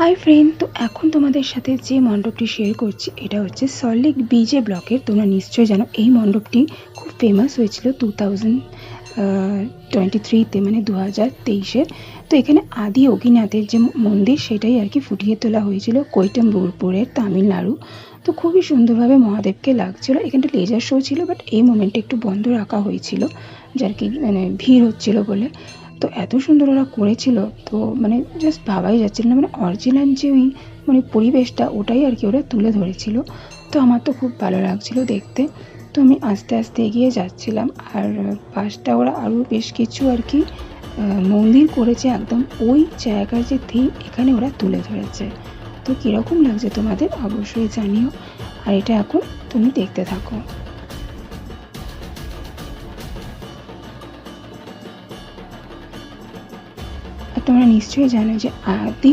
Hi friend, তো এখন তোমাদের সাথে যে মণ্ডপটি শেয়ার করছি এটা হচ্ছে সল্টলেক বিজে ব্লকের। তোমরা নিশ্চয়ই জানো এই মণ্ডপটি খুব ফেমাস হয়েছিল 2023-তে, মানে 2023-এর। তো এখানে আদি অগিনাথের যে মন্দির সেটাই আর কি ফুটিয়ে তোলা হয়েছিল কৈটম্বুরপুরের, তামিলনাড়ু। তো খুবই সুন্দরভাবে মহাদেবকে লাগছিল। এখানটা লেজার শো ছিল, বাট এই মোমেন্টে একটু বন্ধ রাখা হয়েছিল, যার কি মানে ভিড় হচ্ছিল বলে। তো এত সুন্দর ওরা করেছিল, তো মানে জাস্ট ভাবাই যাচ্ছিল না, মানে অরিজিনাল যে ওই মানে পরিবেশটা ওটাই আর কি ওরা তুলে ধরেছিল। তো আমার তো খুব ভালো লাগছিল দেখতে। তো আমি আস্তে আস্তে এগিয়ে যাচ্ছিলাম, আর পাশটা ওরা আরও বেশ কিছু আর কি মন্দির করেছে, একদম ওই জায়গার যে থিম এখানে ওরা তুলে ধরেছে। তো কীরকম লাগছে তোমাদের অবশ্যই জানিও, আর এটা এখন তুমি দেখতে থাকো। আর তোমরা নিশ্চয়ই জানো যে আদি